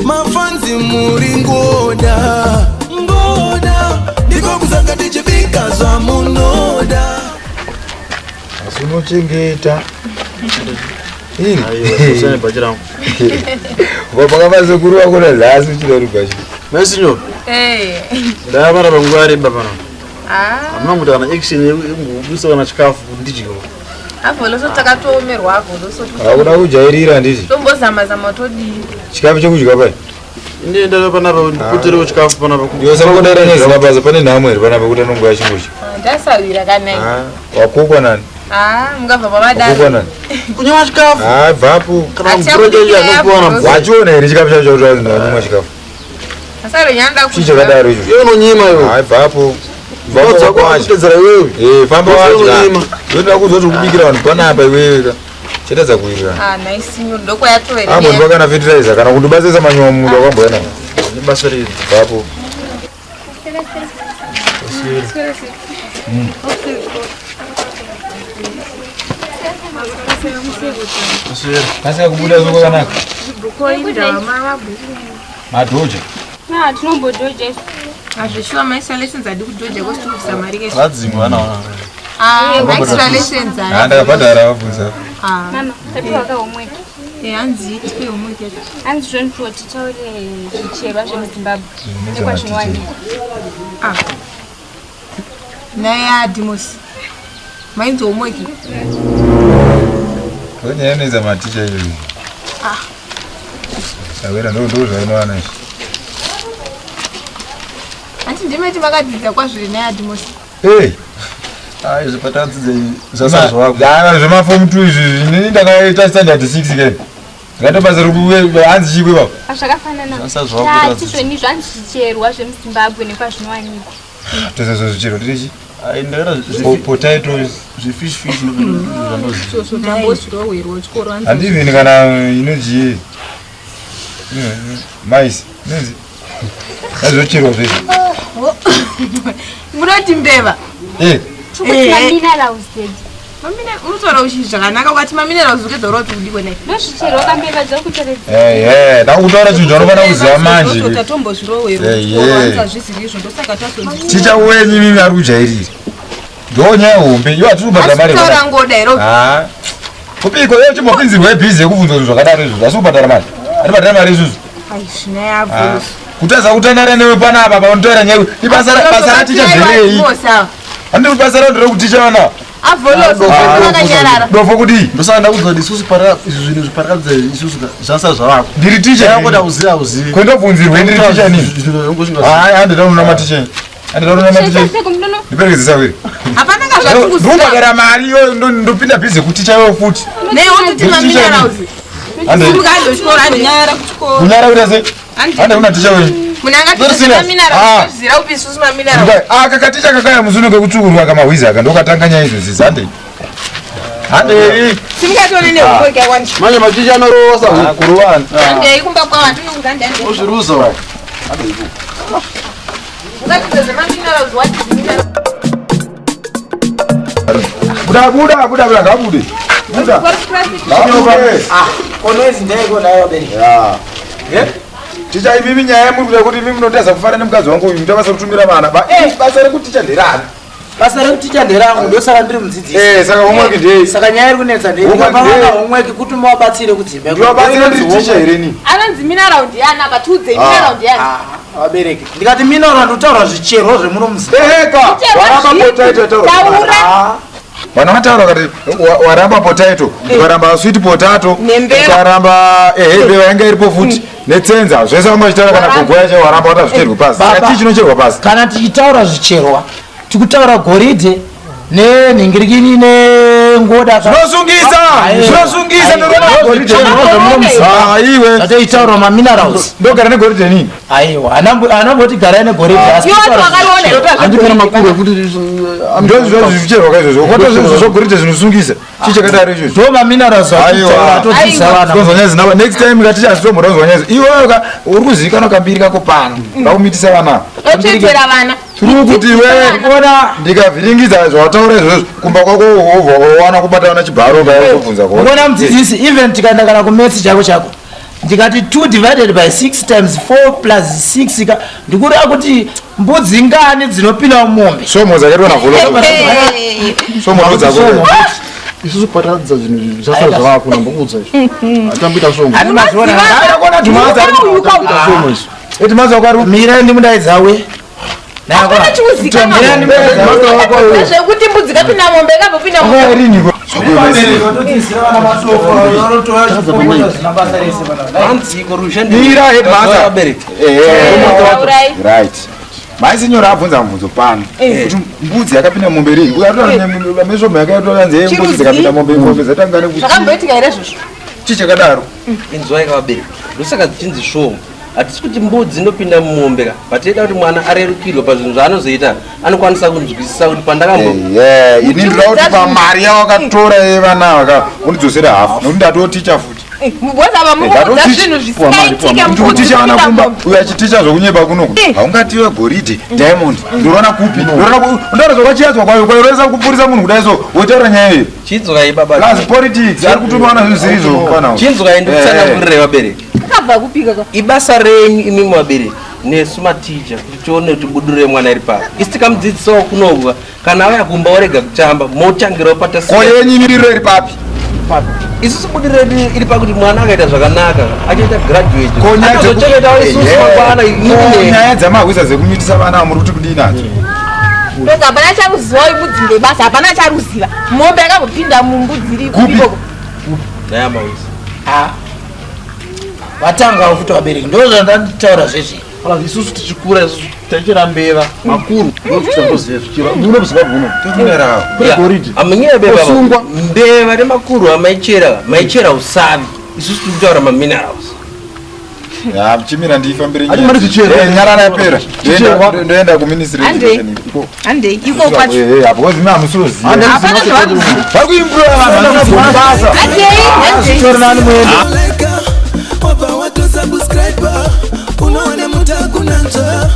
mafanzi muri ngoda ndiko kuzanga tichibika zva munoda asunocengeta Sane bajirangu. Baba kama sekuru wako na lasu chilo rugashi. Mesinyo. Da mara bangwari baba na. Amna muda na action ngubuso na chikafu ndijiko. Hapo loso takatomerwa hapo loso. Hakuna kujairira ndiji. Tombo zama todi. Chikafu chekudya pai. Ndiye ndalo pana kutiro chikafu pana ku. Yo sako ndara nezina baza pane namwe pana pakuta nongwa chingochi. Ndasawira kanai. Wakokwa nani? Mungabva pavadaro. Wakokwa nani? Kunywa chikafu. Vapo. Kana mproje ya kuona. Wachiona iri chikafu chacho ndanywa chikafu. Asaro nyanda ku. Chichakadaro icho. Yo nonyima yo. Vapo. Vapo kwachitedzera wewe. Famba wacho. Ndoda kuzoti kubikira vanhu panapa iwewe. Chetedza kuira. Nice nyo ndoko yatoera. Ndo kana fertilizer kana kundibasisa manyowa munhu akamboena. Ni basa riri. Vapo. Kasa kubuda zoko kanaka. Bukoinda mabu. Madhoja. Tinombodoja. Azvishwa maisha lessons adi kudoja kwasitubvisa mari kesho. Vadzimwa na. Extra lessons adi. Ndakabhadhara vabvunza. Mama, tapiwa homework. Hanzi tipe homework yacho. Hanzi zvonoti taure zvicherwa zvemuZimbabwe. Nekwazvinowani. Naya Dimosi. Mainzi homework. Kwenye neza maticha hiyo. Sawera ndo zvainowana izvi. Anti ndimeti makadzidza kwazvo naya Dimosi. Zvipatadzidze zvasazvo wako. Zvemafomu 2 izvi inini ndakaita standard 6 ke. Ngatobasa rikuwe hanzi chikwe baba. Zvakafanana. Zvasazvo wako. Tizvoni zvanzi zvicherwa zvemuZimbabwe nekwazvinowanikwa. Tozo zvichero ndichi. Ndera potatoes, fish ndozvo. So tambozviro wero chikoro anzi. Handivini kana inoji. Mais, nezi. Azvocherwa zvese. Munoti mbeva. Minerals dedi. Unotaura uchi zvakanaka kwati maminerals ukezvaura kuti udikwe naye. Nozvicherwa kambeva dzokutaridza. Ndakutaura chinhu chaunofana kuziva manje. Tatombozviro wero chikoro anzi azvisiri izvo ndosaka tasonzi. Ticha wenyu mimi ari kujairira. Ndonya hombe, iwa tiri kubhadhara mari. Taura ngoda ero. Kupiko yo chimbopinzirwa ibhizi yekubvunza zvinhu zvakadaro izvo. Asi kubhadhara mari. Ari kubhadhara mari izvo. Zvina yabvusa. Kutaza kutanara newe panapa pauntoera nyayo. Ibasa raticha zverei? Handiri basa rando rekuticha wana. Avoloso zvakanyarara. Ndofo kuti Ndosaka ndakuzoti isusu para zvinhu zviparakadza isusu zvasa zvavako. ndiri ticha. Yakoda uziva uzive. Kwendobvunzirwe ndiri ticha nini? Handida unona maticha. Handida unona maticha. Ndiperekezesa wiri. Hapana ngazvakukusa. Ndobhadhara mari yo ndopinda bhizi kuticha yo futi. Neoti maminerals. Mungando chikoro anyara kuchikoro. Kunyara kuita sei? Hande una ticha wewe. Munanga ticha minerals. Zira upi isusu maminerals. Kakaticha kakaya muzuno kekuchukurwa kama hwizaka ndokatanganya izvo zizande. Hande Simukatone nehomework yakwandi. Manje maticha anorosa kuruwana. Hande kumba kwavantu unganda ndende. uzvirusa wa. Ngatize maminerals what is minerals? Buda ngabude. Buda. Konwezi ndeko nayo beni. Ticha ivi nyaya muri kuda kuti mimi munoteza kufara nemukadzi wangu uyu ndabasa kutumira vana. Basa rekuticha nderani. Basa rekuticha nderangu ndosaka ndiri mudzidzisi. Saka homework ndei. Saka nyaya iri kunetsa ndei. Ndikapanga homework kuti muvabatsire kudzimba. Ndiwabatsire ndiri ticha here ni. Anonzi mineral yana batudze mineral yana. Vabereki. Ndikati mineral ndotaura zvicherwa zvemuno muZimbabwe. Waramba potato taura. Vana vataura kuti waramba potato, waramba sweet potato, waramba mbeva yanga iripo futi netsenza zvese vamachitaura kana kugoya che waramba wata zvicherwa pasi. Ati chinocherwa pasi. Kana tichitaura zvicherwa, tikutaura goridhe nenhingirikini nengoda. Zvinosungisa ndorona goridhe. Iwe. Tataitaura maminerals. Ndogara negoridhe nini? Aiwa, anamboti garai negoridhe asi. Andipera makuru kuti ndozvo zvicherwa kaizvozvo. Kwata zvinhu zvogoridhe zvinosungisa. Chichakadaro izvozvo. Ndo maminerals atodzisa vana. Zvozvanyazi next time ngatichazvitomhora zvonyazi. Iwewe uri kuzivikanwa kambiri kako pano. Ngaumitisa vana. Otsvedzera vana. Turi kuti wewe ona ndikavhiringidza zvawataura izvozvo kumba kwako wowana kubata vana chibharo kaya kubvunza kwako. Unoona mudzidzisi even tikaenda kana kumetsi chako ndikati 2 divided by 6 times 4 plus 6 ndikureva kuti mbudzi ngani dzinopinda mumombe somo zakatona volo somo dzako isusu patadza zvinhu zvasara zvavako namboudza izvo atambita somo ani mazona ndakona tumaza ari somo izvo eti maza kwari mira ndimudaidzawe Hakuna chikuzikana. Zvekuti mbudzi kapinda mombe kapinda mombe. Mira headmaster. Right. Maisinyora abvunza mubvunzo pano kuti mbudzi yakapinda mombe rini ukatora meso makatora nzee mbudzi yakapinda mombe zatangane kuti zvakamboitika here izvozvo chichakadaro inzwai kavabereki ndosaka dzichinzi shomo hatisi kuti mbudzi inopinda mumombe patida kuti mwana arerukirwe pazvinhu zvaanozoita anokwanisa kunzwisisa kuti pandakambo ini ndinoda kuti pamari yawakatora yevana vaka undidzosera hafu nokuti ndatoticha futi ndikuticha vana kumba uyo achiticha zvokunyepa kunoku haungative goridhe diamond ndorona kupi ndoda zvakwachiyadzwa kwayo kwayoresa kupurisa munhu kudai so wotaura nyaya iyo chinzwai baba plus politics ari kutomaona zvinhu zvirizvo pana chinzwai ndikutsanangurirai vabereki akabva kupika ibasa renyu imimi vabereki nesu maticha kuti tione kuti budurire mwana iri papa isi tikamudzidzisawo kunoku kana auya kumba warega kutamba motangirawo koyenyimiriro iri papi isusu budiriro iri pakuti mwana akaita zvakanaka achaita graduate azochengetawo isusu mangwana nyaya dzamahwisa dzekunyutisa vana muri kuti kudii nadzo toka hapana charuziva imbudzi ndebasa hapana charuziva mombe akambopinda mumbudzi iri kupiko nayamahwisa vatanga futi vabereki ndozvandataura zvezvi isusu tichikura isusu taichera mbeva makuru aminyeabebaba mbeva nemakuru amaichera usavi isusu tikutaura maminerals chimira ndifambire nyarara yapera ndoenda kuministry handei iko kwacho because mimi amusoziva unoone mutakunanza